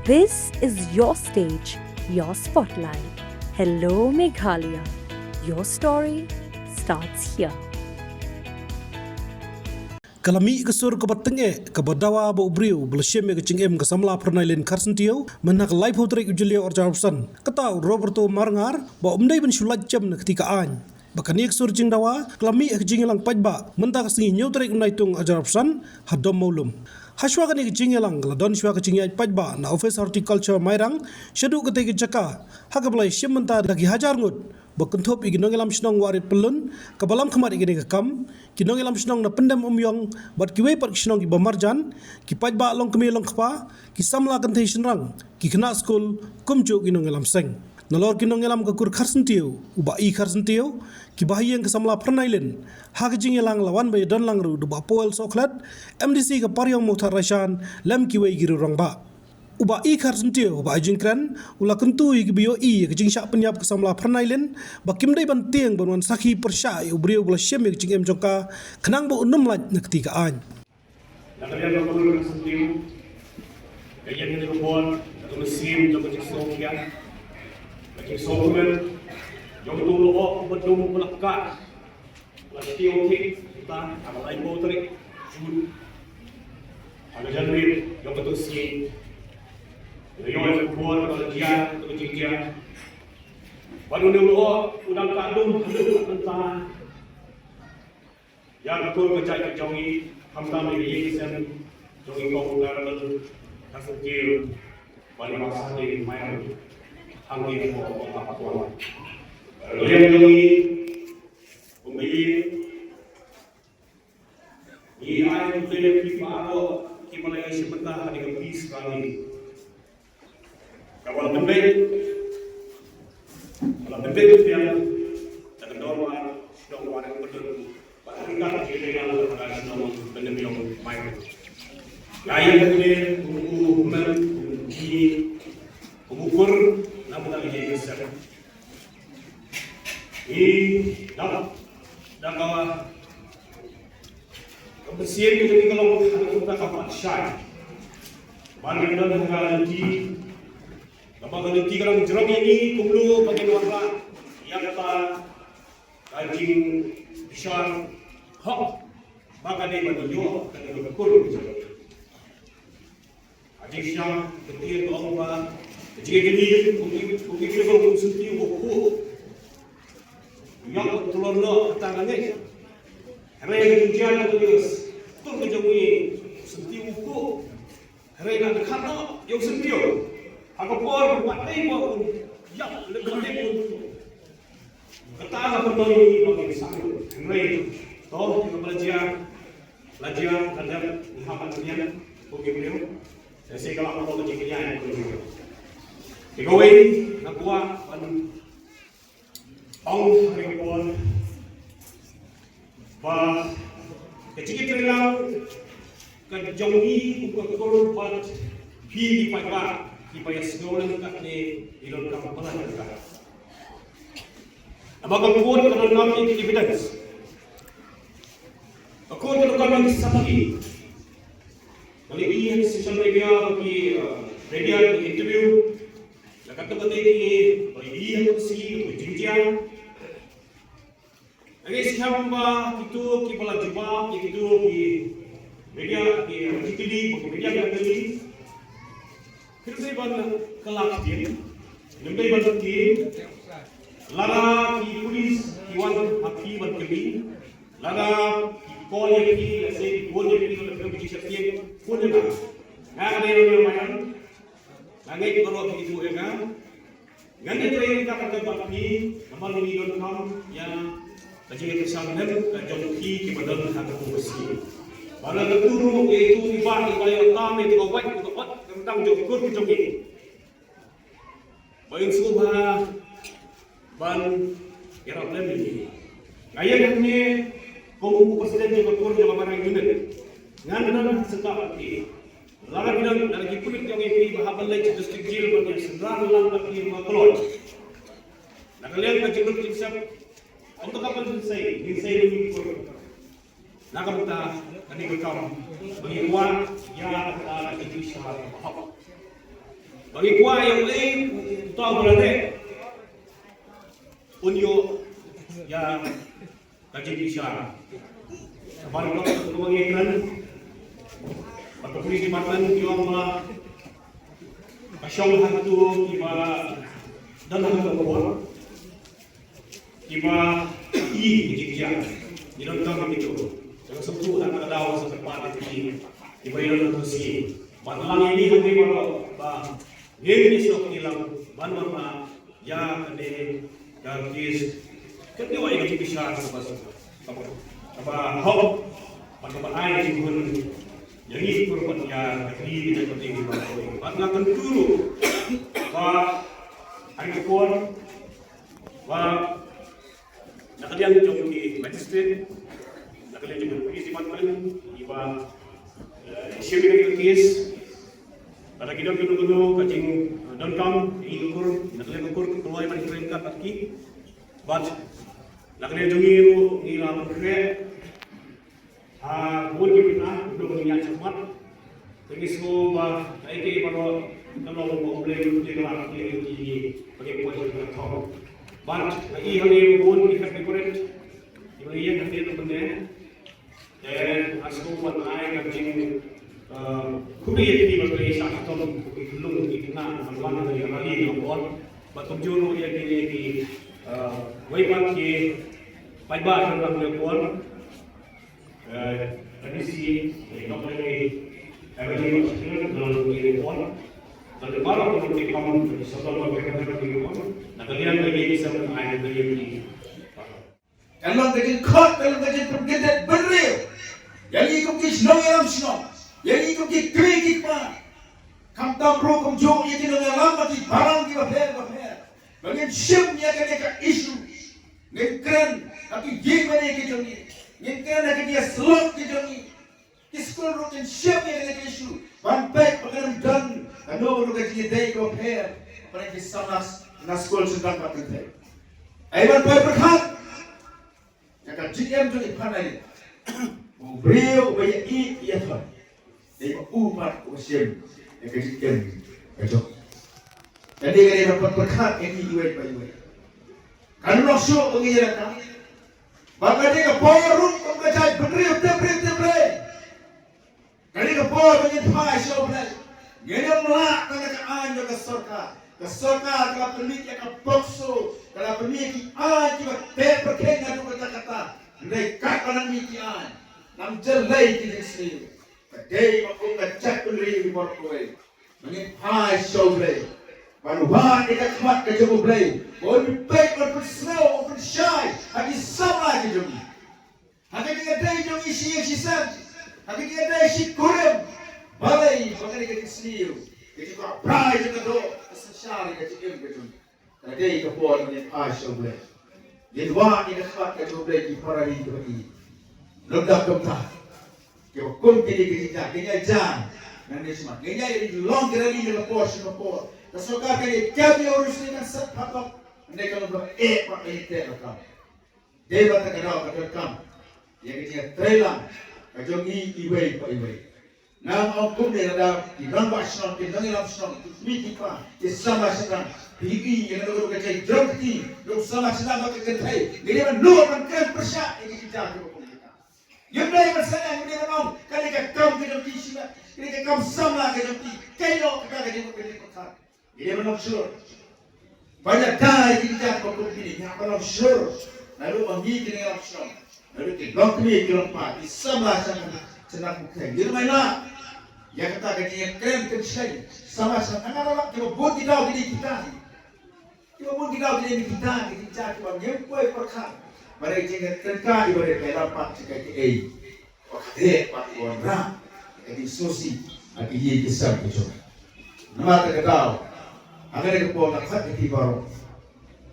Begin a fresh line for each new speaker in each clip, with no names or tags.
This is your stage, your spotlight. Hello, Meghalaya. Your story starts here.
Kalami kesur ke batenge ke badawa ba ubriu belsheme ke cingem ke samla pernailen karsentio menak live hotrik ujulia orjarsan ketau Roberto Marngar ba umdai ben sulaj jam na ketika an bakani kesur jing dawa kalami ke jingelang pajba mentak singi nyotrik naitung orjarsan hadom maulum haswa kani ke jingelang ladon shwa ke jingai pajba na office horticulture mairang shedu ke tege jaka hakablai shementa dagi hajar ngut Bakuntop iginong ilam sinong warit pelun kabalam kemar igini kekam kinong ilam sinong na pendem umyong bat kiwe pat sinong ki bamarjan ki pajba long kemi long kpa ki samla kantei sinrang ki kena skul kumjuk kinong ilam seng nalor kinong ilam kakur karsentiu uba i karsentiu ki bahiyeng ke samla pernailen hak jing ilang lawan bay don langru duba poel soklat MDC ke paryong motar rasyan lem kiwe giru rangba Uba i karsentiu uba jingkran ula kentu i bio i ke jingsyak penyap ke samla pernailen bakim dai bantieng banwan sakhi persai ubriu bula syem ke jingem jongka kenang bo unum laj na ketikaan
Nakalian ko ng sentiu kaya ni ko bon ko mesim jong ko sokya lagi sokmen jong tu lo ko dum pelaka lagi oke kita amalai motorik jun ada janwir jong ko si Riol kuat kalau dia tu dia. Baru dulu udang kandung tentang yang betul berjaya jongi hamdam ini sen jongi kau ngaran kasih balik masa di main hangi apa kuat. Yang jongi umbi ini ayat itu kita kimala yang sebentar hari kebis kali. Kalau benda itu dia tak normal, dong orang betul. Bahkan kita yang ada dong benda yang main. Gaya ini mengukur nama lagi besar. Ini dah kawan. Kebersihan itu kalau kita kapan syai. Mana kita dengan lagi. Kapag tiga orang jerong ini kumlu bagian warna yang kata kajing besar hok maka dia menunjuk dan dia berkurung kajing besar ketir Allah jika gini mungkin kalau sentuh buku yang telur lo tangannya hari hujan atau terus tur kejauhi sentuh buku hari nak dekat lo yang sentuh Aku por buat ni pun, yang lebih pun. Kata apa pun ini bagi sang, mulai toh belajar dan hafalan dia, bagi beliau. Saya kalau aku kerja kerja yang beliau. Ikawi nak buat orang hari pun, bah kecil terlalu kejauhi bukan korban pi pagi. Supaya sekolah dekat ni ilmu kapal dekat. Apakah kuat kerana nampak evidence? Kuat kerana kami saksi. Kalau ini social media bagi media interview, nak kata betul ini bagi ini saksi berjenjang. Lagi siapa itu kepala jubah itu di media di artikel bagi media yang tadi. फिर से बंद कलाक दिए निम्बे बंद किए लगा की पुलिस की वन हकी बंद करी लगा की कॉल ये की ऐसे बोल ये की मतलब कुछ शक्ति है कौन है ना ने मायन लगे की करो की जो है ना गंदे ट्रेन का कदम बाकी हमारे वीडियो.com या कजी के सामने जो की बदल था तो बसी Pada keturu itu ibah di balik otam itu kawat itu kawat tentang jokur joki. Bayin subha ban era problem ini. Ayat ini kamu presiden jokur yang barang unit. Ngan sekap ini. Lara bilang dari kulit yang ini bahaban lagi district jail bagi sedang lang bagi maklon. Nak lihat kecil kecil untuk apa selesai? Selesai ini Nakamta kani bekam bagi uang yang ada itu syarat hak. bagi kuah yang tahu berada unyo ya kaji bisa baru mengikan atau polisi matan yang asyong hantu iba dan hantu iba jikja tidak tahu itu yang sebut anak dawa setempat itu iba yang tersi batang ini hati baru ini sok hilang banana ya ade gadis kedua yang bisa apa hop pada air pun jadi korban ya di dalam tinggi banget karena dulu ada pun nak dia jauh di magistrate nak dia jauh polisi mantan iba siapa yang kes pada kita kudu kacing donkam ikur nak dia ukur keluar dari kereta kaki but nak dia jauh ngilang kereta buat kita untuk mengingat cepat. Jadi semua ini kalau boleh dilakukan di bagi puasa kita tahu. But ini hari buat kita separate. Ini yang nanti itu benar. Dan asal buat naik kacing kuliah ini bagi satu belum dikenal mana dari hari ini buat. Betul juru yang di waypoint di paybar dalam buat. Tradisi dokter evangelis dalam kehidupan dan para pemerintah kamu setelah berkata kehidupan dan kalian lagi bisa mengajar dari
kalau kita khot kalau kita bergerak beri yang ikut kisah yang senang yang ikut kritik pak kamu tahu kamu jauh yang tidak lama di barang kita ber bagian siapnya kita isu ngekeren tapi gimana kita ni ngekeren kita dia slot kita ni iskul rutin siapnya kita isu bantai pengen dan ano kita dia day go pair pada kisah nas skol sedang pakai ayat berkat Jika GM tu dipanai, beliau banyak ia tuan. Dia umat usia, yang GM kacau. Jadi kalau dapat berkat ini iwet iwet. Kalau nak show pengiran kami, maka dia baru membaca beriu tebre. Kalau dia baru banyak hal show berai. Dia melak kena keanjo ke sorka kalau pemilik yang bokso kalau pemilik cuma terperken dengan kata-kata mereka orang mikian nam jelai di sini kedai maupun ngecek beli berkuai mungkin hai show beli manusia dekat kuat kejamu beli boleh baik maupun slow maupun shy hati sama kejamu hati dia day jom isi san hati dia day isi kurem balai pakai dekat sini jadi kau pray juga do sesari kecil kecil. Tadi kau buat ni asal boleh. Jadi wah ni dekat kau boleh di parani tu ni. Ledak. Kau kun kini kita jam. Nanti semua. Kini ini long kali ni lepas. Kesoka kini kami urus ni kan sepapa. Nanti kalau pak ini kau. Dia baca kau. Yang ini trailer. Kau ni iway. Nama hukum dia ada di dalam bahasa di dalam bahasa miti pa di sama sedang bigi yang ada kerja jomti lu sama sedang pakai kerja dia menurut kan persia ini kita hukum kita yang lain masalah yang dia mau kali kaum kita di sini kali kaum sama kita di kayo kita di kota dia menurut sur banyak kali kita hukum ini yang menurut sur lalu bagi kita dalam sur lalu kita kita di sama sedang bukan dia mana yang kata kajian krem kerja sama orang kita buat tidak di kita kita cuma nyempoi perkara mereka jangan terkait ibarat dalam pak jika di pak orang jadi sosi lagi ye kisah itu nama tak tahu agar kita pun nak hati baru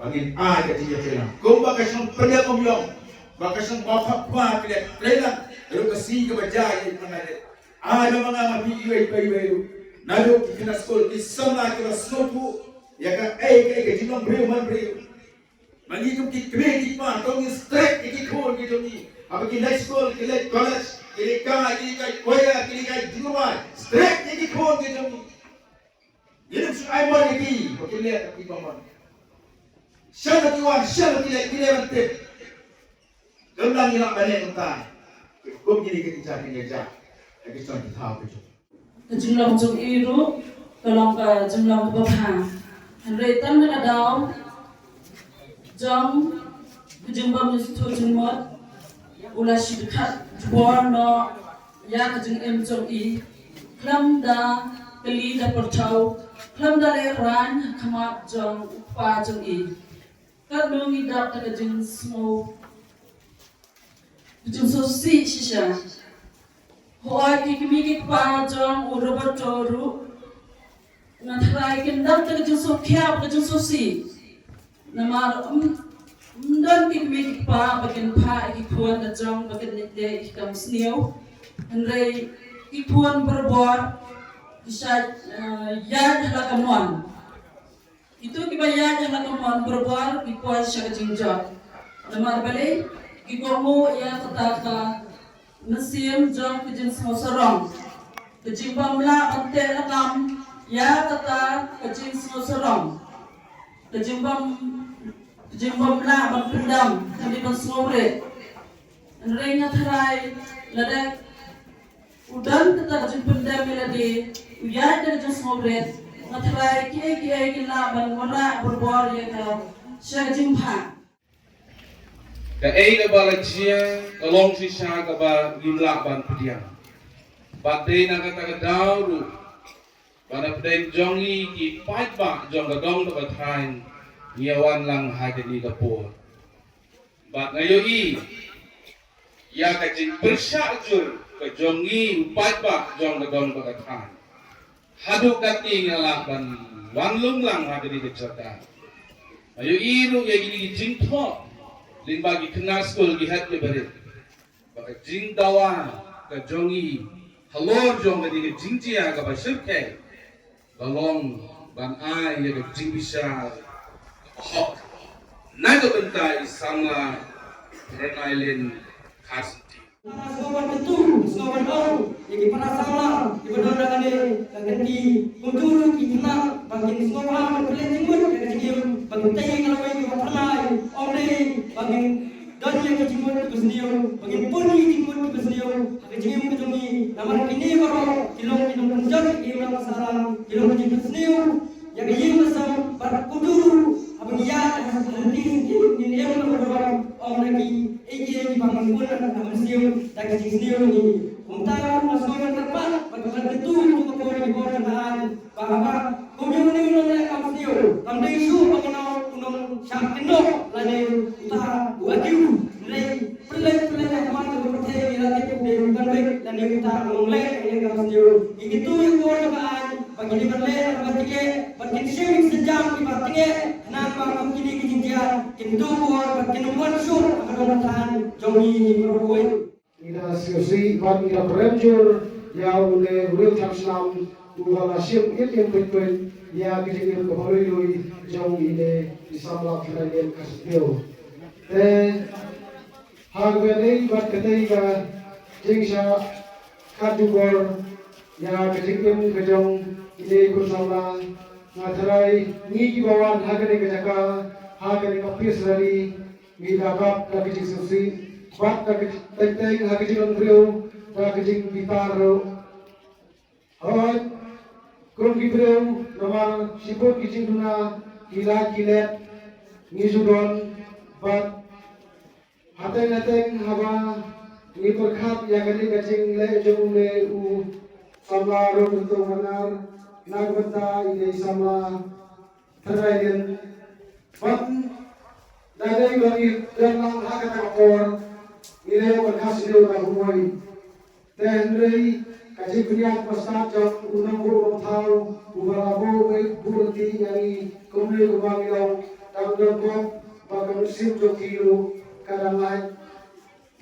bagi ada dia kena kau bakal penyak komyong bakal bapak kuat dia lelang lalu kasih kebaja mana ada mga iway nalo kina school isama kina slopu ya ka kay jinong man brio mangitum ki credit pa tong straight ki ko ki jomi ab ki high school ki college ki ka koya ki jinoma straight ki ko ki jomi Ini suai mon lagi, pakai lihat tapi mon. Siapa tiwan, siapa tidak mantep. Gendang hilang balik entah. Kau jadi kita cari aja. Lagi cari tahu tu.
Jumlah jumlah itu kalau ke jumlah berapa? Retan dengan daun, jam jumlah mesti jumlah ulah sikat jual no ya kejeng jom I kelam da keli da percau kelam da leran kamat jom upa jom I kadung idap da kejeng semua kejeng sosi sisa hoa kikimi pa jom urobat toru ngatrai kendam da kejeng sokya kejeng sosi namar dan kikmi pa bagian pa ikikuan na jong bagian nite ikam sniyo Henry ikuan berbuat bisa yad halakamon itu kiba yad halakamon berbuat ikuan siya kajingjot namar balik ikuamu ya kata nasim jong kajin semosarong kajin bamla ante lakam ya kata kajin semosarong kajin Jimbam la berpendam kami bersuara. Rengnya terai ladek udan kita jimpendam lagi uyan dari bersuara. Ngaterai kia kita bermula berbuat yang saya jumpa.
Ke balajia kalong sisa kaba gimla ban pediam. Badai naga taga dauru. Bana pedai jongi ki pait ba jong gadong dapat hain. Iawan lang hadiri kapur. Bak ngayoi ya kajing bersajur ke jongi upat bak jong gadong bagatan. Hadu kati ngalah ban wanlung lang hadiri kecata. Ngayoi ru ya gini jing thok lin bagi kena skul gihat ke barit. Bak jing dawa ke jongi halor jong gadiri jing cia ke basirke. Balong ban ai ya ke jing bisa hot. Naga bentai sama Renailin Karsanti.
Sobat itu, sobat baru, yang para sama, ibadah dengan ganti kuntur kita bagi sobat berlian jemur yang kecil, bagi tayang kalau yang pernah, oleh bagi dan yang kecil itu sendiri, bagi puni jemur itu sendiri, kecil itu ni, nama ini baru kilom penjara, kilom masalah, kilom itu sendiri, yang ini masam para kuntur. Abang ya, nanti ini yang berbuat orang lagi, ini bangun pun akan bersiul, tak bersiul ni. Untuk masukan terpas, bagaimana itu untuk orang di bawah tangan, bahawa komunitas ini akan bersiul. Kami isu bagaimana untuk syakino, lain utara wajib, lain perlahan kemana berpercaya relatif dengan baik dan yang utara mengelak yang akan bersiul. Itu yang bawah tangan, bagi berlain bertiga, berkisah sejam di bertiga. Nampak kini kijinja kintu buat kinuman sur akan tahan jongi berbuat.
Ina sisi ban ina beranjur ya ule chamslam uhala sim yang between ya kijinja kemarui jongi ini disamla kalian kasih. Hagwelei bat ketika jengsa kadugor ya kijinja kejong ini kursamla Ngatrai ni bawan hagane kejaka hagane kapis dari ni dapat kaki susi bat kaki teng hagi jiron brio kaki bitaro hoy krum brio nama sibuk kijing duna kila kilet ni sudon bat hateng haba ni perkhat ya kali kacing le jong le u samaro untuk benar Nagbata ini sama terlayan, bat dari bagi dalam hak takor ini berhasil dilakukan. Tendai kaji punya pasal jam unang burung tahu ubalabu burunti yang kemudian ubangilong tanggung bagi musim jokilu kadang lain.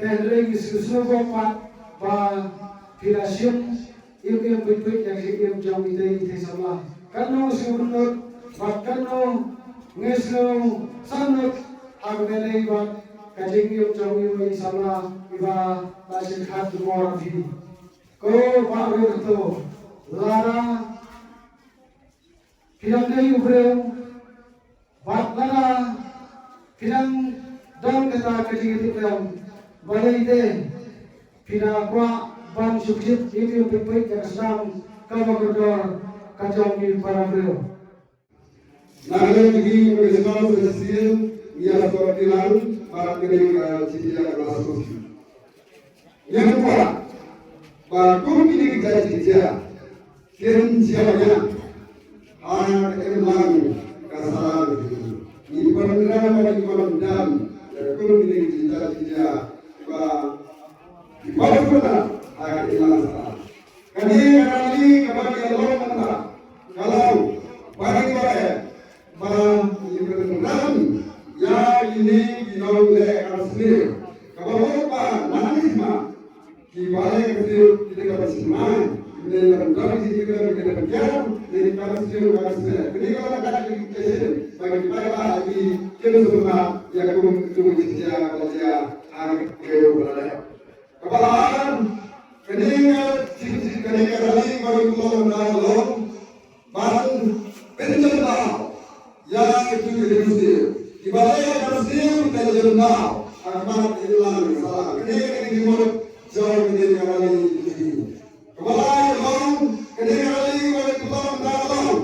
Tendai disusun bapak bah filasium yang berikut yang siap jam itu sama. Karena sebenarnya karena ngeslo sangat agak buat kajing yang jam itu sama iba masih hat dua lagi. Kau baru itu lara Pirang nei ubreu bat lana pirang dong kata kecil kecil balai de pirang kwa ban suksit itu pipit yang sedang kamakordor kacau di para beliau.
Naga lagi mengesahkan presiden ia perwakilan para negara Cina kelas sosial. Yang kedua, bakum ini kita Cina kirim siapanya anak emang kasar ini perangkat bagi pemandang bakum ini kita Cina bapak akan hilang. Kali kepada Allah kata kalau bagi Bang ya ini oleh asli kalau nanisma kibale kecil kita bersemangat dan dari kita bekerja dari kasih jadi kalau ada kecil bagi para lagi kita semua yang kerja hari berada kebalaan keningan kali bagi Allah bang penjara yang itu diusir ibaratnya kasih dan jenau akan hilang salah ini dimulai jauh dari kali ini kepala bang kali oleh Tuhan dalam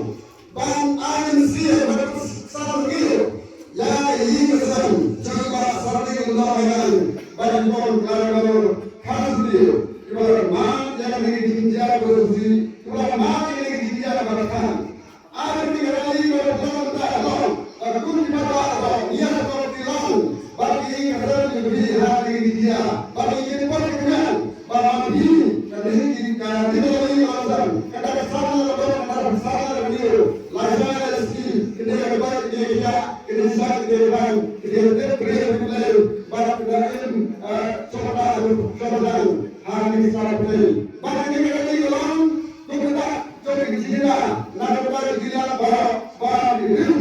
bang angin siap bersama kita ya ini kesan coba seperti kemudahan bagi kalau kasih ibarat mang yang diinjak bersih ibarat mang yang diinjak barakan ada tiga kali berjalan dalam aku dimakan ia berjalan bagi kerana lebih hari dia bagi ini perkenan bagi ini kan tidak lagi alasan kata kesalahan atau kesalahan beliau lajang rezeki kita kembali dia kita sakit dia dia berikan pada keadaan sobat hari ini salah beliau bagi ini lagi dalam kita coba di sini nak kembali dia bagi ini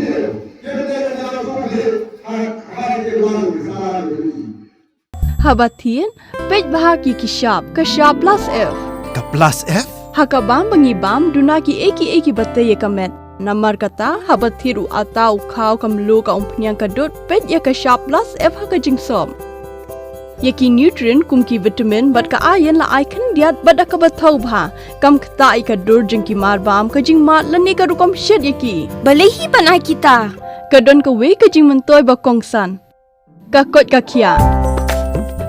Habatin, pej bahagi kishab, kashab plus F.
Ka plus F?
Hakabam bangibam dunaki eki bate ye kamet. Namar kata habathiru atau kau kamlu ka umpnyang kadut pej ye kashab plus F haka jingsom. Yeki nutrient kumki vitamin bat ka ayen la aikan diat bada ka bathau bha kam kta ika dur jingki marbam ka jing mat lani ka rukom shed yeki. Balehi panai kita. Kadon ka we ka jing mentoy ba kongsan. Ka kot ka kia.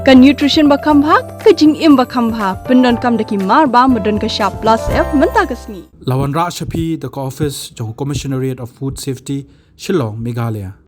Ka nutrition ba khambha ka jing im ba khambha pendon kam daki marba medon ka sharp plus F menta kasni.
Lawan Ra Shafi the office jo Commissionariat of Food Safety Shillong Meghalaya.